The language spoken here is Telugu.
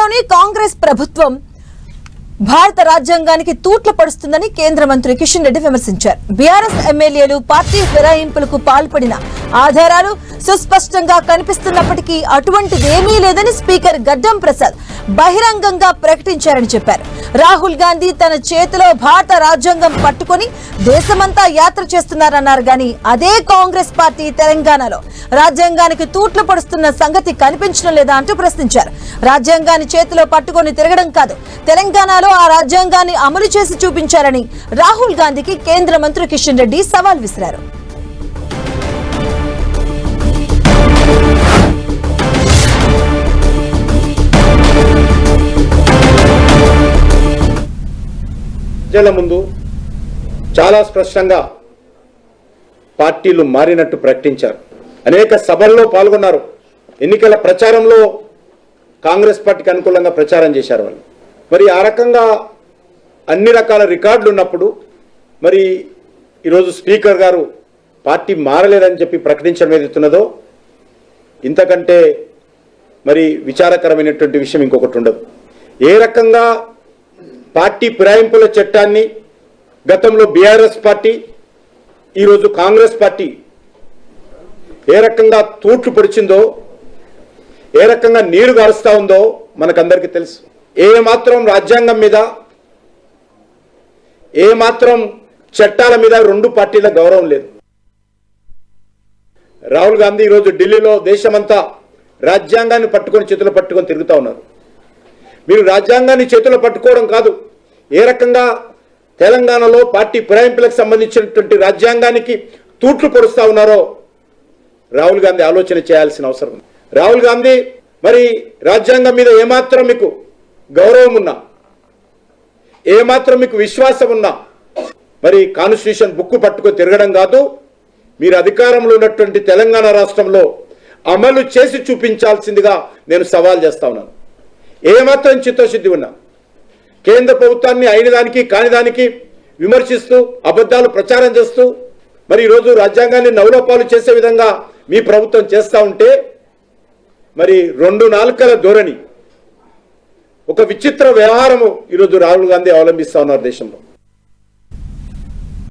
తెలంగాణలోని కాంగ్రెస్ ప్రభుత్వం భారత రాజ్యాంగానికి తూట్ల పడుస్తుందని కేంద్ర మంత్రి కిషన్ రెడ్డి విమర్శించారు. బీఆర్ఎస్ ఎమ్మెల్యేలు పార్టీ ఫిరాయింపులకు పాల్పడిన ఆధారాలు సుస్పష్టంగా కనిపిస్తున్నప్పటికీ అటువంటిదేమీ లేదని స్పీకర్ గడ్డం ప్రసాద్ బహిరంగంగా ప్రకటించారని చెప్పారు. రాహుల్ గాంధీ తన చేతిలో భారత రాజ్యాంగం పట్టుకొని దేశమంతా యాత్ర చేస్తున్నారన్నారు. గాని అదే కాంగ్రెస్ పార్టీ తెలంగాణలో రాజ్యాంగానికి తూట్ల పడుస్తున్న సంగతి కనిపించడం లేదా అంటూ ప్రశ్నించారు. రాజ్యాంగాన్ని చేతిలో పట్టుకొని తిరగడం కాదు, తెలంగాణలో ఆ రాజ్యాంగాన్ని అమలు చేసి చూపించారని రాహుల్ గాంధీకి కేంద్ర మంత్రి కిషన్ రెడ్డి సవాల్ విసిరారు. ముందు చాలా స్పష్టంగా పార్టీలు మారినట్టు ప్రకటించారు. అనేక సభల్లో పాల్గొన్నారు. ఎన్నికల ప్రచారంలో కాంగ్రెస్ పార్టీకి అనుకూలంగా ప్రచారం చేశారు వాళ్ళు. మరి ఆ రకంగా అన్ని రకాల రికార్డులు ఉన్నప్పుడు మరి ఈరోజు స్పీకర్ గారు పార్టీ మారలేదని చెప్పి ప్రకటించడం ఏదైతున్నదో ఇంతకంటే మరి విచారకరమైనటువంటి విషయం ఇంకొకటి ఉండదు. ఏ రకంగా పార్టీ ఫిరాయింపుల చట్టాన్ని గతంలో బీఆర్ఎస్ పార్టీ, ఈరోజు కాంగ్రెస్ పార్టీ ఏ రకంగా తూట్లు పొడిచిందో, ఏ రకంగా నీరు గారుస్తా ఉందో మనకందరికీ తెలుసు. ఏ మాత్రం రాజ్యాంగం మీద, ఏ మాత్రం చట్టాల మీద రెండు పార్టీల గౌరవం లేదు. రాహుల్ గాంధీ ఈరోజు ఢిల్లీలో దేశమంతా రాజ్యాంగాన్ని పట్టుకొని చేతులు పట్టుకొని తిరుగుతూ ఉన్నారు. మీరు రాజ్యాంగాన్ని చేతుల్లో పట్టుకోవడం కాదు, ఏ రకంగా తెలంగాణలో పార్టీ ఫిరాయింపులకు సంబంధించినటువంటి రాజ్యాంగానికి తూట్లు పొడుస్తూ ఉన్నారో రాహుల్ గాంధీ ఆలోచన చేయాల్సిన అవసరం ఉంది. రాహుల్ గాంధీ మరి రాజ్యాంగం మీద ఏమాత్రం మీకు గౌరవం ఉన్నా, ఏమాత్రం మీకు విశ్వాసం ఉన్నా మరి కాన్స్టిట్యూషన్ బుక్ పట్టుకొని తిరగడం కాదు, మీరు అధికారంలో ఉన్నటువంటి తెలంగాణ రాష్ట్రంలో అమలు చేసి చూపించాల్సిందిగా నేను సవాల్ చేస్తా ఉన్నాను. ఏమాత్రం చిత్తశుద్ధి ఉన్నా కేంద్ర ప్రభుత్వాన్ని అయిన దానికి కాని దానికి విమర్శిస్తూ అబద్ధాలు ప్రచారం చేస్తూ మరి ఈరోజు రాజ్యాంగాన్ని నవలోపాలు చేసే విధంగా మీ ప్రభుత్వం చేస్తూ ఉంటే మరి రెండు నాలుకల ధోరణి, ఒక విచిత్ర వ్యవహారము ఈరోజు రాహుల్ గాంధీ అవలంబిస్తూ ఉన్నారు దేశంలో.